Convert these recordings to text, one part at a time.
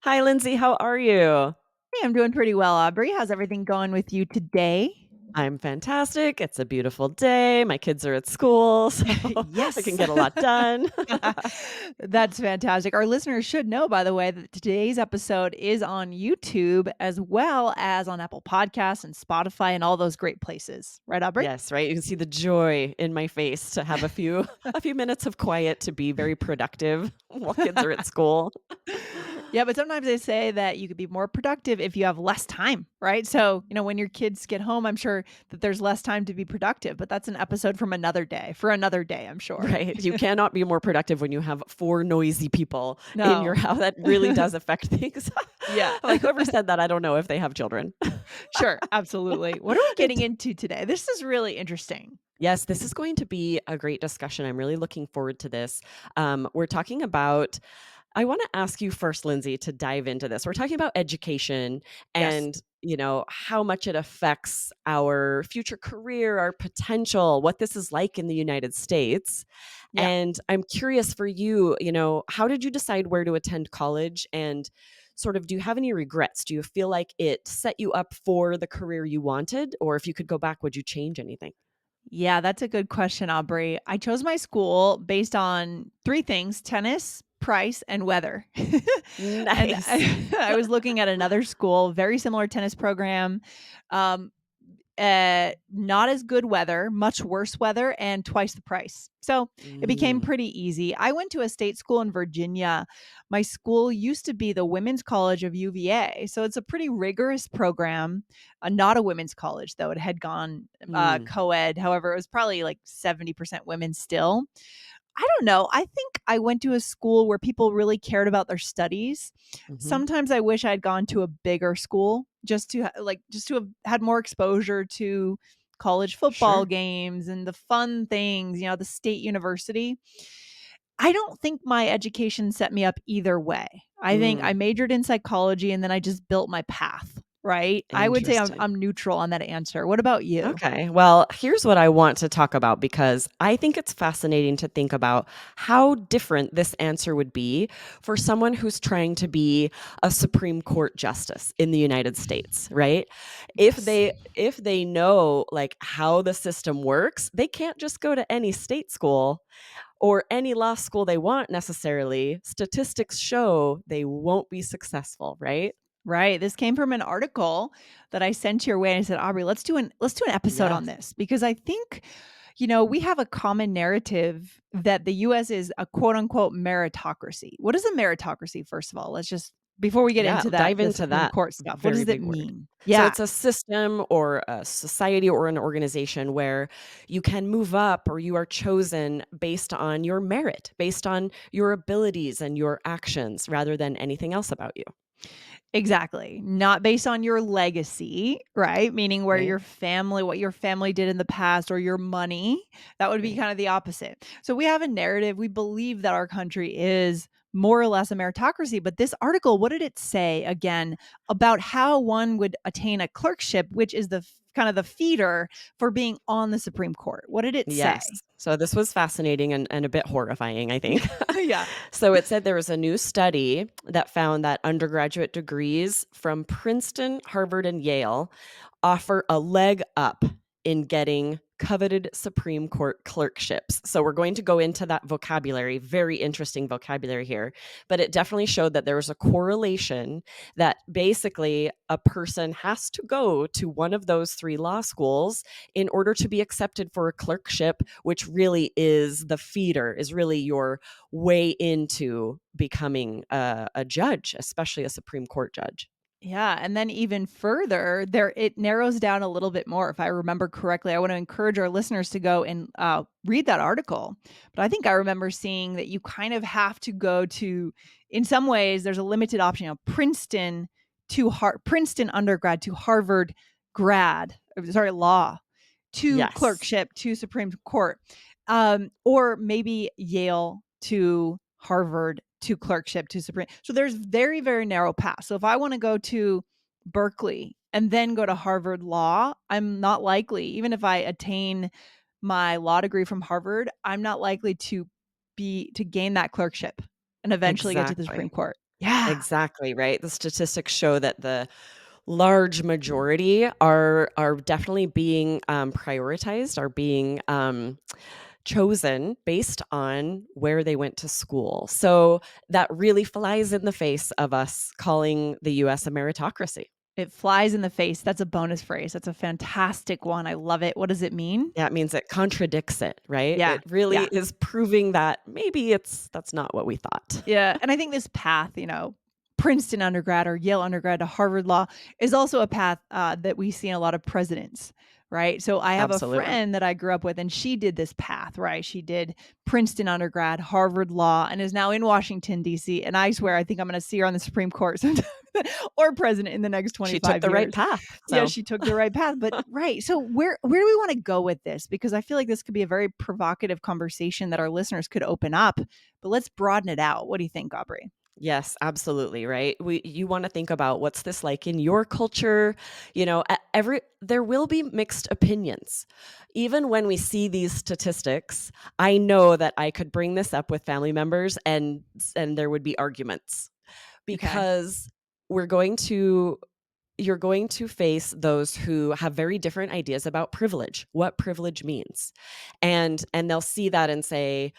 Hi, Lindsay. How are you? Hey, I'm doing pretty well, Aubrey. How's everything going with you today? I'm fantastic. It's a beautiful day. My kids are at school, so I can Yes. get a lot done. That's fantastic. Our listeners should know, by the way, that today's episode is on YouTube as well as on Apple Podcasts and Spotify and all those great places. Right, Aubrey? Yes, right? You can see the joy in my face to have a few minutes of quiet to be very productive while kids are at school. Yeah, but sometimes they say that you could be more productive if you have less time, right? So, when your kids get home, I'm sure that there's less time to be productive, but that's an episode from another day, for another day, I'm sure. Right. You cannot be more productive when you have 4 noisy people in your No. house. That really does affect things. Yeah. Like, whoever said that, I don't know if they have children. Sure, absolutely. What are we getting It into today? This is really interesting. Yes, this is going to be a great discussion. I'm really looking forward to this. We're talking about, I want to ask you first, Lindsay, to dive into this. We're talking about education Yes. and, how much it affects our future career, our potential, what this is like in the United States. Yeah. And I'm curious for you, how did you decide where to attend college? And sort of, do you have any regrets? Do you feel like it set you up for the career you wanted? Or if you could go back, would you change anything? Yeah, that's a good question, Aubrey. I chose my school based on 3 things: tennis, price, and weather. And Nice. I was looking at another school, very similar tennis program, um, not as good weather, much worse weather, and twice the price. So it became Mm, pretty easy. I went to a state school in Virginia. My school used to be the Women's College of UVA. So it's a pretty rigorous program, not a women's college, though. It had gone mm, co ed. However, it was probably like 70% women still. I don't know. I think I went to a school where people really cared about their studies. mhm. Sometimes I wish I'd gone to a bigger school just to have had more exposure to college football Sure. games and the fun things, the state university. I don't think my education set me up either way. I think I Mm, majored in psychology and then I just built my path, right? I would say I'm interesting. I'm neutral on that answer. What about you? Okay. Well, here's what I want to talk about because I think it's fascinating to think about how different this answer would be for someone who's trying to be a Supreme Court justice in the United States, right? If Yes. they if they know like how the system works, they can't just go to any state school or any law school they want necessarily. Statistics show they won't be successful, right? Right. This came from an article that I sent your way and I said, Aubrey, let's do an episode on Yes. this because I think, we have a common narrative that the US is a quote unquote meritocracy. What is a meritocracy, first of all? Let's just before we get Yeah, into that, dive the into Supreme that Court stuff, what very does it big word. mean? So Yeah. it's a system or a society or an organization where you can move up or you are chosen based on your merit, based on your abilities and your actions rather than anything else about you, Exactly. Not based on your legacy, right? Meaning where right? your family what your family did in the past or your money. That would be Right. kind of the opposite. So we have a narrative. We believe that our country is more or less a meritocracy. But this article, what did it say again about how one would attain a clerkship, which is kind of the feeder for being on the Supreme Court? What did it Yes. say? So this was fascinating and a bit horrifying, I think. Yeah. So it said there was a new study that found that undergraduate degrees from Princeton, Harvard, and Yale offer a leg up in getting coveted Supreme Court clerkships. So we're going to go into that vocabulary, very interesting vocabulary here, but it definitely showed that there was a correlation that basically a person has to go to one of those 3 law schools in order to be accepted for a clerkship, which really is the feeder, is really your way into becoming a judge, especially a Supreme Court judge. Yeah, and then even further, there it narrows down a little bit more. If I remember correctly, I want to encourage our listeners to go and read that article. But I think I remember seeing that you kind of have to go to, in some ways, there's a limited option. Princeton undergrad to Harvard grad, sorry, law to Yes, clerkship to Supreme Court, or maybe Yale to Harvard to clerkship to Supreme. So there's very, very narrow path. So if I want to go to Berkeley and then go to Harvard Law, I'm not likely, even if I attain my law degree from Harvard, I'm not likely to gain that clerkship and eventually get to the Supreme exactly. Court. Yeah. Exactly, right? The statistics show that the large majority are definitely being, prioritized, are being, chosen based on where they went to school. So that really flies in the face of us calling the US a meritocracy. It flies in the face. That's a bonus phrase. That's a fantastic one. I love it. What does it mean? That means it contradicts it, right? Yeah. It really Yeah. is proving that maybe that's not what we thought. Yeah, and I think this path, Princeton undergrad or Yale undergrad to Harvard Law is also a path, that we see in a lot of presidents, right? So I have a Absolutely. friend that I grew up with, and she did this path, right? She did Princeton undergrad, Harvard Law, and is now in Washington, D.C., and I swear I think I'm gonna see her on the Supreme Court sometime or president in the next She took 25 the right years. path, Yeah, so she took the right path, but right, so where do we wanna go with this? Because I feel like this could be a very provocative conversation that our listeners could open up, but let's broaden it out. What do you think, Aubrey? yes, absolutely, right? You wanna think about what's this like in your culture, every there will be mixed opinions. Even when we see these statistics, I know that I could bring this up with family members and there would be arguments Okay. because we're going to you're going to face those who have very different ideas about privilege, what privilege means. And they'll see that and say,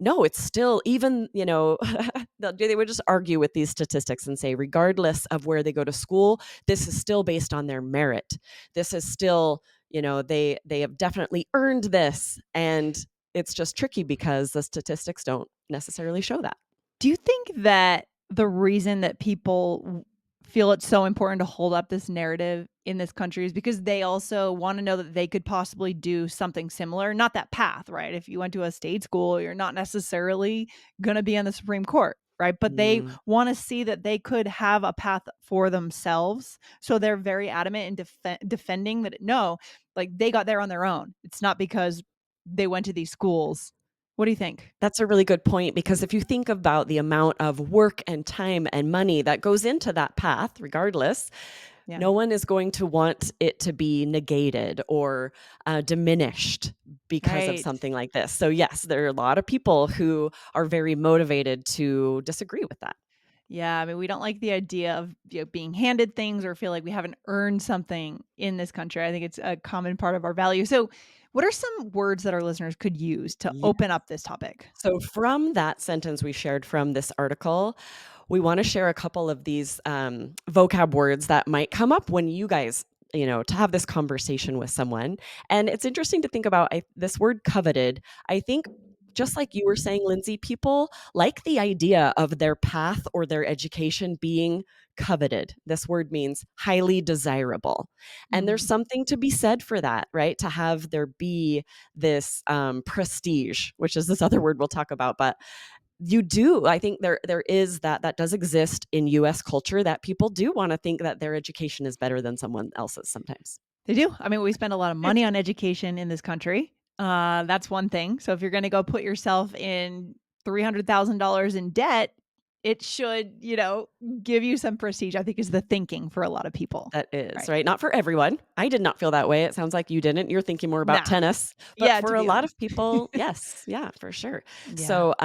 No, it's still even, they would just argue with these statistics and say, regardless of where they go to school, this is still based on their merit. This is still, they have definitely earned this. And it's just tricky because the statistics don't necessarily show that. Do you think that the reason that people feel it's so important to hold up this narrative in this country is because they also want to know that they could possibly do something similar? Not that path, right? If you went to a state school, you're not necessarily going to be on the Supreme Court, right? But they Mm, want to see that they could have a path for themselves. So they're very adamant in defending that no, like they got there on their own. It's not because they went to these schools. What do you think? that's a really good point because if you think about the amount of work and time and money that goes into that path, regardless, Yeah. no one is going to want it to be negated or diminished because of Right. something like this. So, yes, there are a lot of people who are very motivated to disagree with that. Yeah, I mean, we don't like the idea of being handed things or feel like we haven't earned something in this country. I think it's a common part of our value. So, what are some words that our listeners could use to Yeah. open up this topic? So, from that sentence we shared from this article, we want to share a couple of these vocab words that might come up when you guys, to have this conversation with someone. And it's interesting to think about this word coveted. I think, just like you were saying, Lindsay, people like the idea of their path or their education being coveted. This word means highly desirable. And there's Mhm. something to be said for that, right? To have there be this prestige, which is this other word we'll talk about. But you do. I think there is that does exist in US culture that people do wanna think that their education is better than someone else's sometimes. They do. I mean, we spend a lot of money on education in this country. That's one thing. So, if you're going to go put yourself in $300,000 in debt, it should, give you some prestige, I think, is the thinking for a lot of people. That is, Right. right? Not for everyone. I did not feel that way. It sounds like you didn't. You're thinking more about Nah. tennis, but Yeah, to for a be lot honest. of people, yes. Yeah, for sure. Yeah. So,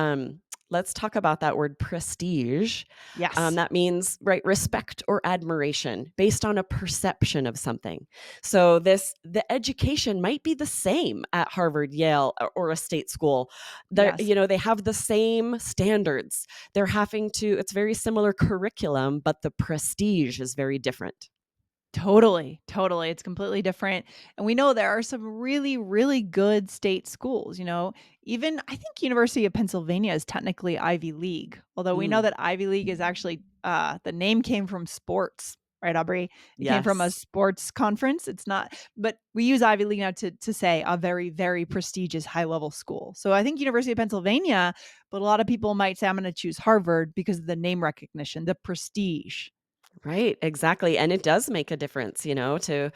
let's talk about that word prestige. Yes. That means, right, respect or admiration based on a perception of something. So the education might be the same at Harvard, Yale, or a state school. Yes. They have the same standards. They're having to, it's very similar curriculum, but the prestige is very different. Totally, totally. It's completely different. And we know there are some really, really good state schools, Even I think University of Pennsylvania is technically Ivy League, although we know Mm, that Ivy League is actually the name came from sports, right, Aubrey? It came from a yes. sports conference. It's not, but we use Ivy League now to say a very, very prestigious high level school. So I think University of Pennsylvania, but a lot of people might say I'm going to choose Harvard because of the name recognition, the prestige. Right, exactly, and it does make a difference, to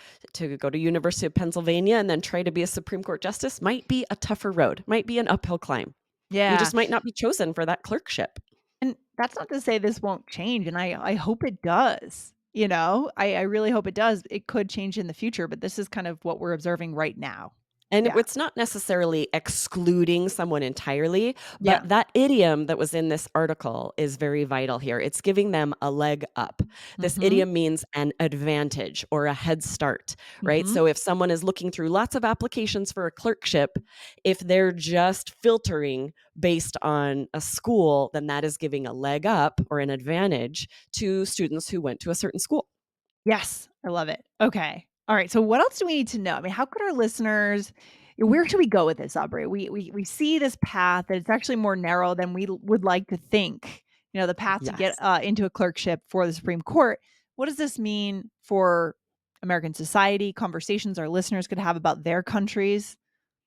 go to University of Pennsylvania and then try to be a Supreme Court justice might be a tougher road, might be an uphill climb. You Yeah. just might not be chosen for that clerkship. And that's not to say this won't change, and I hope it does, I really hope it does. It could change in the future, but this is kind of what we're observing right now. And Yeah. it's not necessarily excluding someone entirely, but Yeah. that idiom that was in this article is very vital here. It's giving them a leg up. This Mhm. idiom means an advantage or a head start, right? Mhm. So if someone is looking through lots of applications for a clerkship, if they're just filtering based on a school, then that is giving a leg up or an advantage to students who went to a certain school. Yes, I love it. Okay. All right. So what else do we need to know? I mean, how could our listeners where should we go with this, Aubrey? We see this path that it's actually more narrow than would like to think. You know, the path to get Yes. into a clerkship for the Supreme Court. What does this mean for American society, conversations our listeners could have about their countries?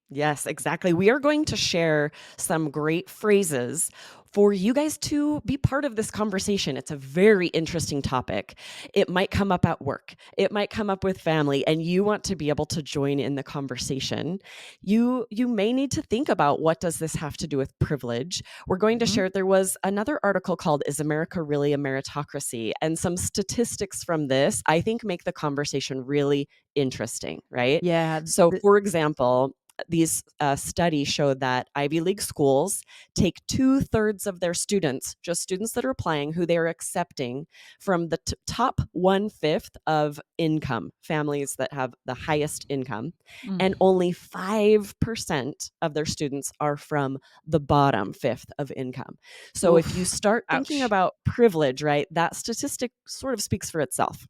Yes, exactly. We are going to share some great phrases for you guys to be part of this conversation. It's a very interesting topic. It might come up at work, it might come up with family, and you want to be able to join in the conversation. You may need to think about, what does this have to do with privilege? We're going to Mhm. share, there was another article called "Is America Really a Meritocracy?" And some statistics from this, I think, make the conversation really interesting, right? Yeah. So, for example, these studies showed that Ivy League schools take 2/3 of their students, just students that are applying, who they are accepting from the top 1/5 of income, families that have the highest income, and Mm. only 5% of their students are from the bottom fifth of income. So if you Oof. start thinking Ouch. about privilege, right, that statistic sort of speaks for itself.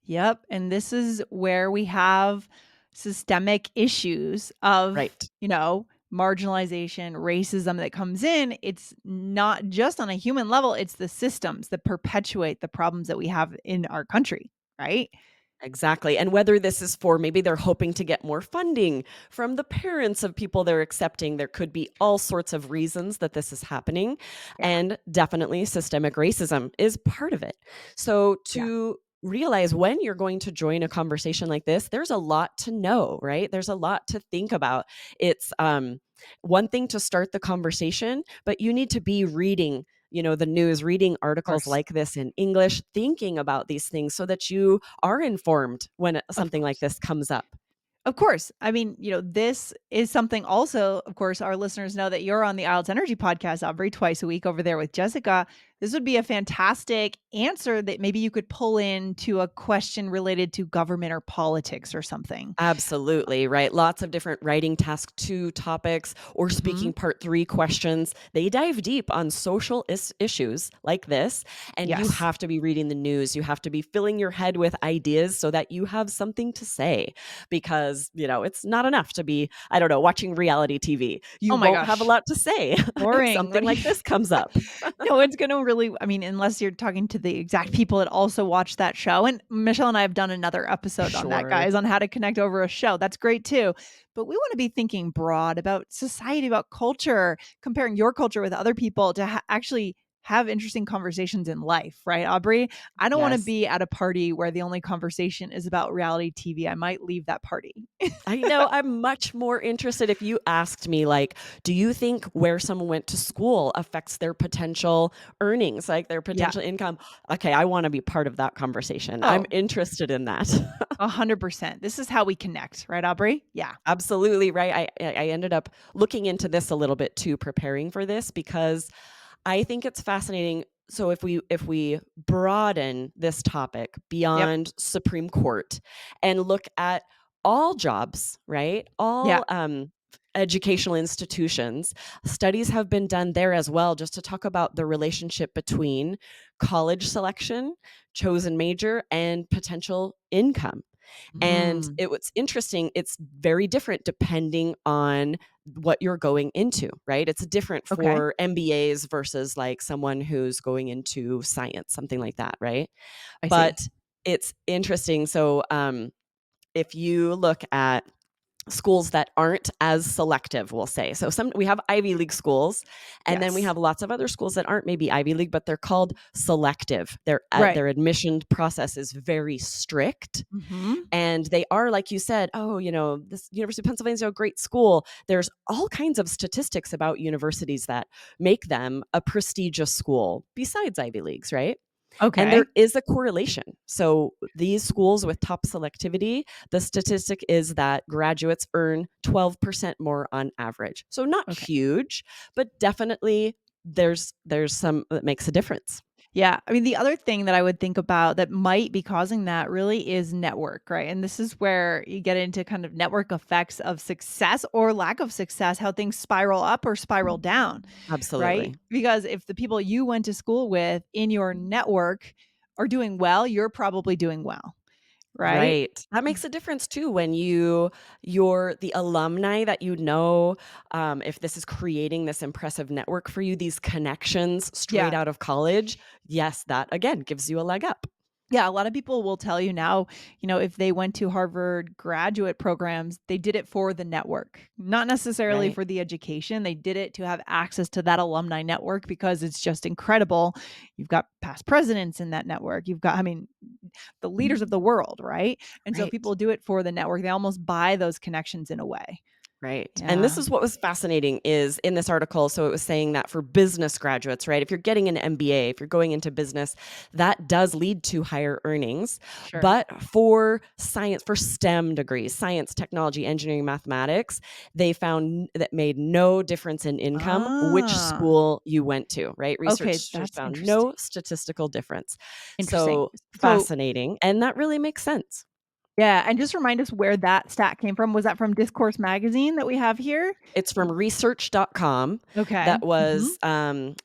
Yep, and this is where we have systemic issues of, Right. marginalization, racism that comes in. It's not just on a human level, it's the systems that perpetuate the problems that we have in our country, right? Exactly. And whether this is for, maybe they're hoping to get more funding from the parents of people they're accepting, there could be all sorts of reasons that this is happening. Yeah, And definitely systemic racism is part of it. So yeah, to realize, when you're going to join a conversation like this, there's a lot to know, right? There's a lot to think about. It's one thing to start the conversation, but you need to be reading, the news, reading of articles course. like this in English, thinking about these things so that you are informed when Of something like course. this comes up. Of course. I mean, this is something also, of course, our listeners know that you're on the IELTS Energy podcast, Aubrey, twice a week over there with Jessica. This would be a fantastic answer that maybe you could pull into a question related to government or politics or something. Absolutely, right? Lots of different writing task 2 topics or Mhm. speaking part 3 questions. They dive deep on social issues like this, and you Yes. have to be reading the news. You have to be filling your head with ideas so that you have something to say, because, it's not enough to be, I don't know, watching reality TV. You Oh my won't have a gosh. lot to say if Boring. something What do like you this comes up. No, it's gonna really I mean, unless you're talking to the exact people that also watch that show, and Michelle and I have done another episode on that, Sure. guys, on how to connect over a show. That's great too. But we wanna be thinking broad about society, about culture, comparing your culture with other people to actually have interesting conversations in life, right, Aubrey? I don't wanna Yes. be at a party where the only conversation is about reality TV. I might leave that party. I know, I'm much more interested if you asked me, like, do you think where someone went to school affects their potential earnings, like their Yeah. potential income? Okay, I wanna be part of that conversation. I'm Oh, interested in that. 100%. This is how we connect, right, Aubrey? Yeah. Absolutely, right. I ended up looking into this a little bit too, preparing for this, because I think it's fascinating. So if we broaden this topic Yep. beyond Supreme Court and look at all jobs, right? Yeah. All educational institutions, studies have been done there as well, just to talk about the relationship between college selection, chosen major, and potential income. And Mm. what's interesting, it's very different depending on what you're going into, right? It's different Okay. for MBAs versus like someone who's going into science, something like that, right? I see. But it's interesting. So if you look at schools that aren't as selective, we'll say. So we have Ivy League schools, and then we Yes. have lots of other schools that aren't maybe Ivy League, but they're called selective. Right. Their admission process is very strict, Mhm. and they are, like you said, oh, this University of Pennsylvania is a great school. There's all kinds of statistics about universities that make them a prestigious school besides Ivy Leagues, right? And there Okay. is a correlation. So these schools with top selectivity, the statistic is that graduates earn 12% more on average. So not Okay. huge, but definitely there's some that makes a difference. Yeah. I mean, the other thing that I would think about that might be causing that really is network, right? And this is where you get into kind of network effects of success or lack of success, how things spiral up or spiral down, right? Absolutely. Because if the people you went to school with in your network are doing well, you're probably doing well, right? Right. That makes a difference too when you're the alumni that you know, if this is creating this impressive network for you, these connections straight Yeah. out of college, yes, that again gives you a leg up. Yeah, a lot of people will tell you now, if they went to Harvard graduate programs, they did it for the network, not necessarily Right. for the education. They did it to have access to that alumni network because it's just incredible. You've got past presidents in that network. You've got, I mean, the leaders of the world, right? And so Right. people do it for the network. They almost buy those connections in a way. Right. And this Yeah. is what was fascinating is in this article. So it was saying that for business graduates, right? If you're getting an MBA, if you're going into business, that does lead to higher earnings. Sure. But for science, for STEM degrees, science, technology, engineering, mathematics, they found that made no difference in income which Ah, school you went to, right? okay. Researchers That's found interesting. no statistical difference. Interesting. So So, fascinating. And that really makes sense. yeah. And just remind us where that stat came from. Was that from Discourse Magazine that we have here? It's from research.com Okay. that Mhm. was,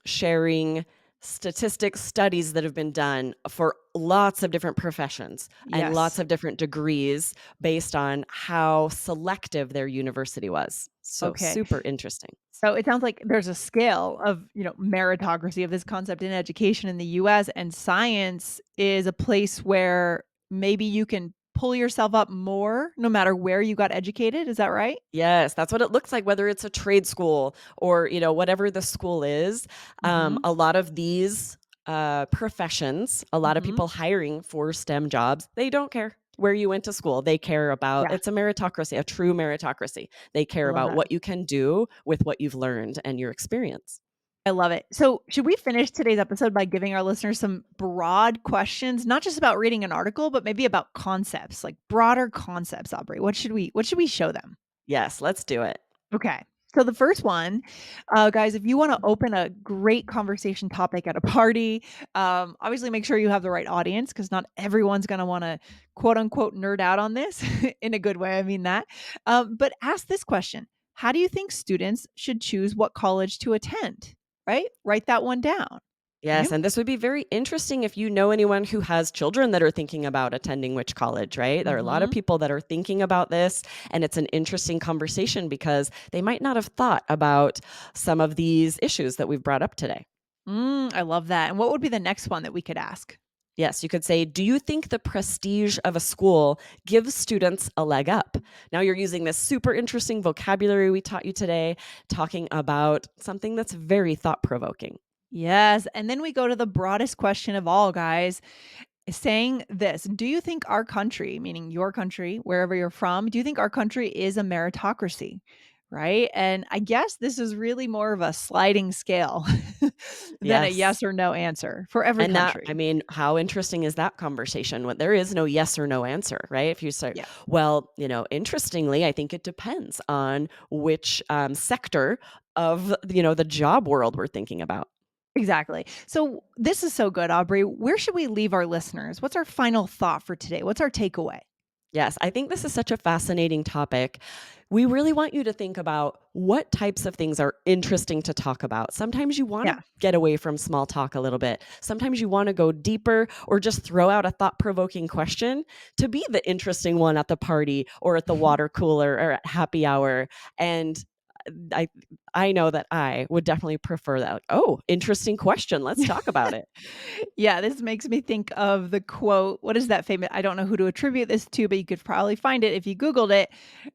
sharing statistics, studies that have been done for lots of different professions and lots Yes. of different degrees based on how selective their university was. So Okay. super interesting. So it sounds like there's a scale of, meritocracy of this concept in education in the US, and science is a place where maybe you can pull yourself up more no matter where you got educated. Is that right? Yes, that's what it looks like, whether it's a trade school or, whatever the school is. Mhm. A lot of these professions, a lot of Mhm. people hiring for STEM jobs, they don't care where you went to school. They care about Yeah. it's a meritocracy, a true meritocracy. They I care love about that. what you can do with what you've learned and your experience. I love it. So, should we finish today's episode by giving our listeners some broad questions, not just about reading an article, but maybe about concepts, like broader concepts, Aubrey? What should we show them? Yes, let's do it. Okay. So the first one, guys, if you want to open a great conversation topic at a party, obviously make sure you have the right audience because not everyone's going to want to quote unquote nerd out on this in a good way. I mean that. But ask this question: how do you think students should choose what college to attend? Right? Write that one down. Yes, Right? and this would be very interesting if you know anyone who has children that are thinking about attending which college, right? There are a lot of Mm-hmm. people that are thinking about this, and it's an interesting conversation because they might not have thought about some of these issues that we've brought up today. I love that. And what would be the next one that we could ask? Yes, you could say, do you think the prestige of a school gives students a leg up? Now you're using this super interesting vocabulary we taught you today, talking about something that's very thought provoking. Yes. And then we go to the broadest question of all, guys. Saying this, do you think our country, meaning your country, wherever you're from, do you think our country is a meritocracy? Right. And I guess this is really more of a sliding scale than a Yes. yes or no answer for every And that I country. mean, how interesting is that conversation when there is no yes or no answer, right? If you say, Yeah, well, interestingly, I think it depends on which sector of, the job world we're thinking about. exactly. So this is so good, Aubrey. Where should we leave our listeners? What's our final thought for today? What's our takeaway? Yes, I think this is such a fascinating topic. We really want you to think about what types of things are interesting to talk about. Sometimes you want to Yeah. get away from small talk a little bit. Sometimes you want to go deeper or just throw out a thought provoking question to be the interesting one at the party or at the water cooler or at happy hour. And I I know that I would definitely prefer that. Like, oh, interesting question. Let's talk about it. Yeah, this makes me think of the quote. What is that famous? I don't know who to attribute this to, but you could probably find it if you Googled it.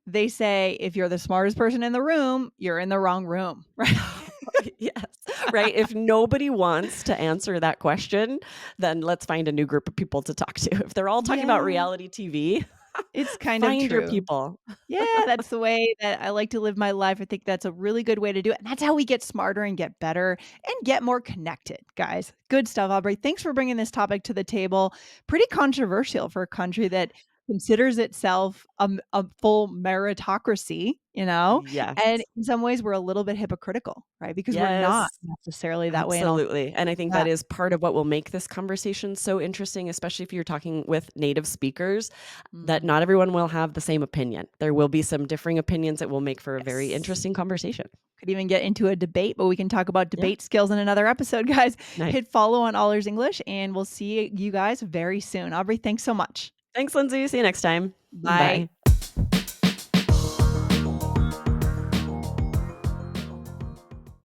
They say, if you're the smartest person in the room, you're in the wrong room. Right. Yes, right? If nobody wants to answer that question, then let's find a new group of people to talk to. If they're all talking about Yeah. reality TV, It's kind of Find your true. people. Yeah, that's the way that I like to live my life. I think that's a really good way to do it, and that's how we get smarter and get better and get more connected, guys. Good stuff, Aubrey. Thanks for bringing this topic to the table. Pretty controversial for a country that considers itself a full meritocracy, and Yes. in some ways, we're a little bit hypocritical, right? Because we're not Yes. necessarily that way in all. Absolutely, and I think Yeah. that is part of what will make this conversation so interesting, especially if you're talking with native speakers, that Mhm. not everyone will have the same opinion. There will be some differing opinions that will make for a very Yes. interesting conversation. Could even get into a debate, but we can talk about Yeah, debate skills in another episode, guys. nice. Hit follow on All Ears English, and we'll see you guys very soon. Aubrey, thanks so much. Thanks, Lindsay. See you next time. Bye. Bye.